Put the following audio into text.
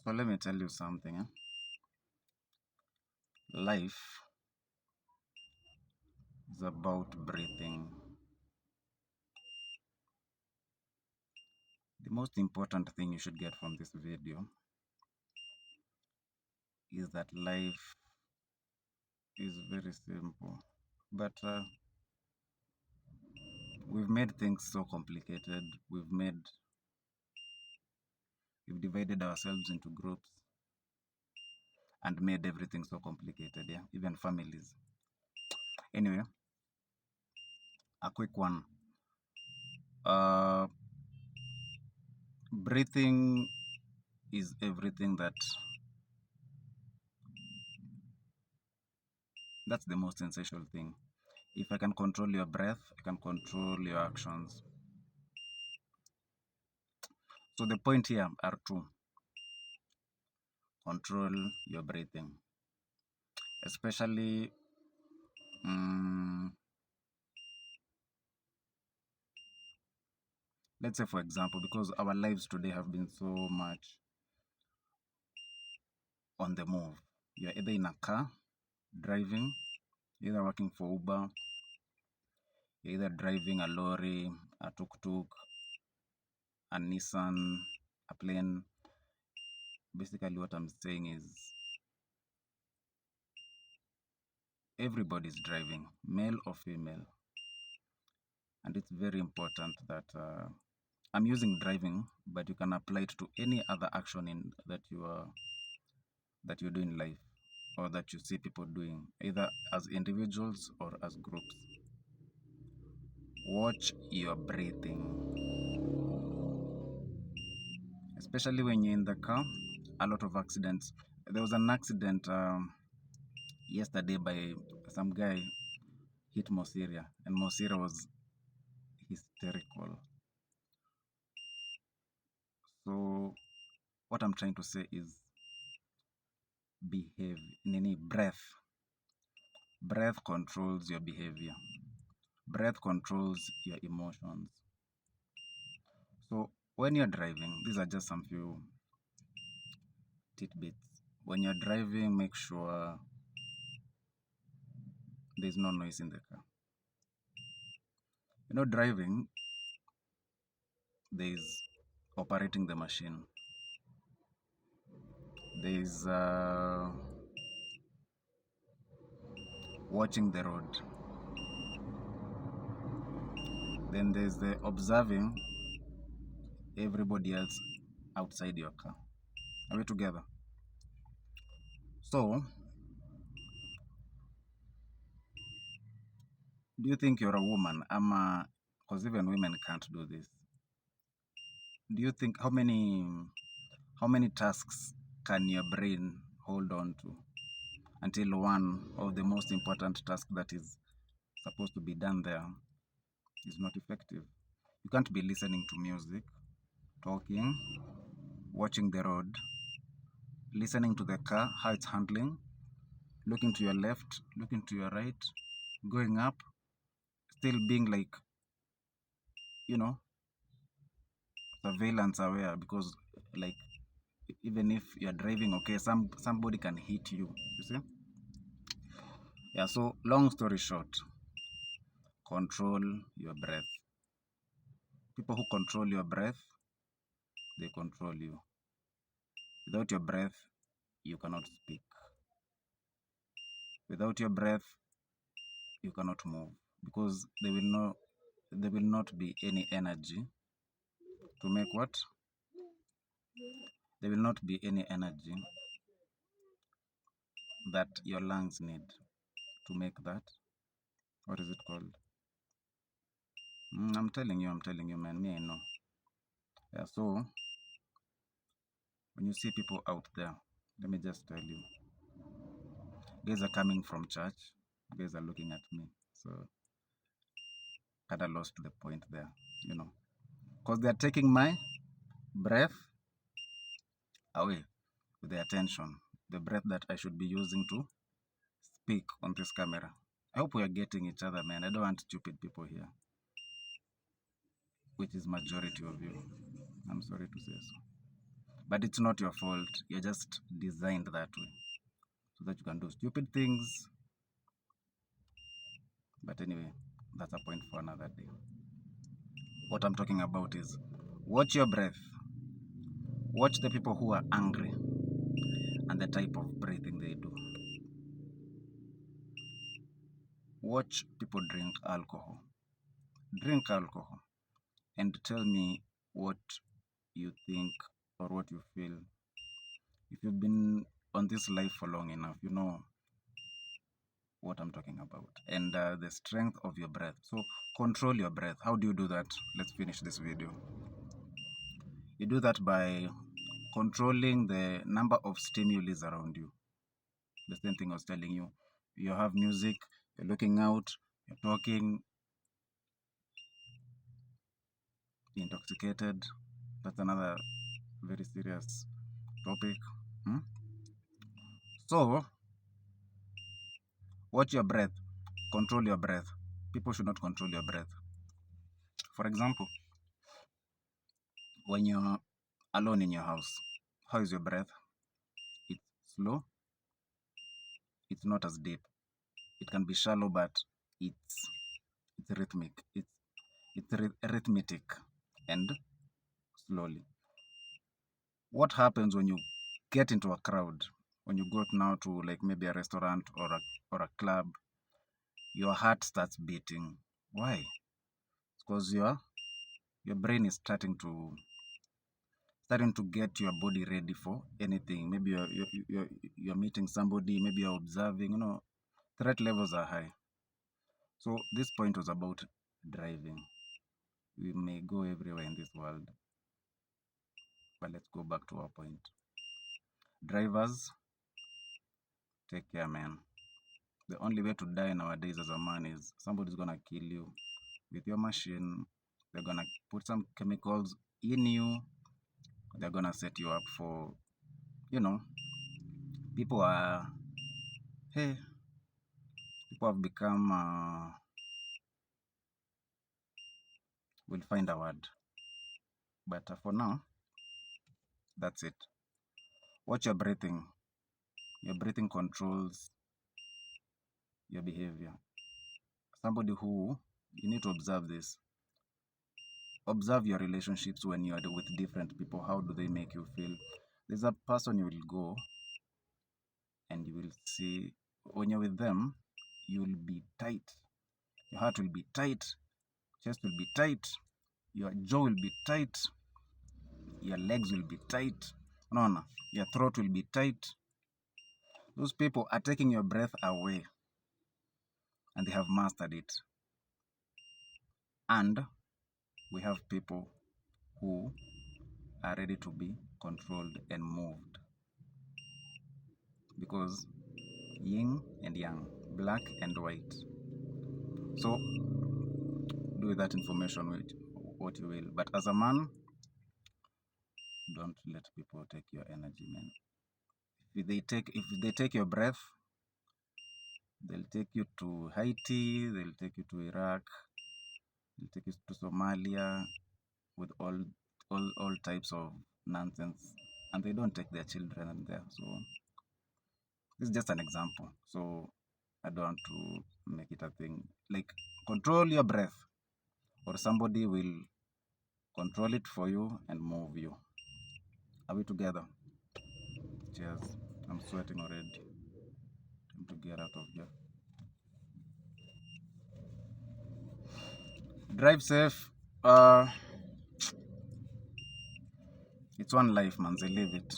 So let me tell you something. Life is about breathing. The most important thing you should get from this video is that life is very simple. But we've made things so complicated. We've divided ourselves into groups and made everything so complicated, yeah, even families. Anyway, a quick one. Breathing is everything that's the most essential thing. If I can control your breath, I can control your actions. So the point here are two. Control your breathing. Especially let's say, for example, because our lives today have been so much on the move. You're either in a car, driving, you're either working for Uber, you're either driving a lorry, a tuk-tuk, a Nissan, a plane. Basically what I'm saying is everybody's driving, male or female. And it's very important that I'm using driving, but you can apply it to any other action that you do in life, or that you see people doing, either as individuals or as groups. Watch your breathing, especially when you're in the car. A lot of accidents. There was an accident yesterday by some guy hit Mosiria, and Mosiria was hysterical. So what I'm trying to say is behave. Breath controls your behavior. Breath controls your emotions. So when you're driving, these are just some few tidbits. When you're driving, make sure there's no noise in the car. Driving, there's operating the machine. There's watching the road. Then there's the observing everybody else outside your car. Are we together? So, do you think you're a woman? Because even women can't do this. Do you think how many tasks can your brain hold on to until one of the most important tasks that is supposed to be done there is not effective? You can't be listening to music, talking, watching the road, listening to the car, how it's handling, looking to your left, looking to your right, going up, still being like, surveillance aware, because like even if you're driving, okay, somebody can hit you see. Yeah, so long story short, control your breath. People who control your breath, they control you. Without your breath, you cannot speak. Without your breath, you cannot move, because there will not be any energy to make what? There will not be any energy that your lungs need to make that. What is it called? I'm telling you, man. Me, I know. Yeah, so when you see people out there, let me just tell you, guys are coming from church, guys are looking at me. So kind of lost the point there, because they're taking my breath away with their attention, the breath that I should be using to speak on this camera. I hope we are getting each other, man. I don't want stupid people here, which is majority of you. I'm sorry to say so. but it's not your fault. You're just designed that way so that you can do stupid things. But anyway, that's a point for another day. What I'm talking about is watch your breath. Watch the people who are angry and the type of breathing they do. Watch people drink alcohol. Drink alcohol and tell me what you think or what you feel. If you've been on this life for long enough, you know what I'm talking about. And the strength of your breath. So control your breath. How do you do that? Let's finish this video. You do that by controlling the number of stimuli around you. The same thing I was telling you. You have music, you're looking out, you're talking, intoxicated. That's another very serious topic. So, watch your breath, control your breath. People should not control your breath. For example, when you're alone in your house, how is your breath? It's slow, it's not as deep. It can be shallow, but it's rhythmic. It's rhythmic and slowly. What happens when you get into a crowd? When you go now to like maybe a restaurant or a club, your heart starts beating. Why? Because your brain is starting to get your body ready for anything. Maybe you're meeting somebody, maybe you're observing, threat levels are high. So this point was about driving. We may go everywhere in this world, but let's go back to our point. Drivers, take care, man. The only way to die nowadays as a man is somebody's gonna kill you with your machine. They're gonna put some chemicals in you. They're gonna set you up for, people are, hey, people have become, we'll find a word. But for now, that's it. Watch your breathing. Your breathing controls your behavior. Somebody who, you need to observe this. Observe your relationships when you are with different people. How do they make you feel? There's a person you will go and you will see, when you're with them, you will be tight. Your heart will be tight, chest will be tight, your jaw will be tight, your legs will be tight, no, your throat will be tight. Those people are taking your breath away and they have mastered it. And we have people who are ready to be controlled and moved. Because yin and yang, black and white. So do with that information with what you will. But as a man, don't let people take your energy, man. If they take your breath, they'll take you to Haiti, they'll take you to Iraq, they'll take you to Somalia with all types of nonsense, and they don't take their children there. So this is just an example. So I don't want to make it a thing. Like, control your breath, or somebody will control it for you and move you. Are we together? Cheers. I'm sweating already. Time to get out of here. Drive safe. It's one life, man. They live it.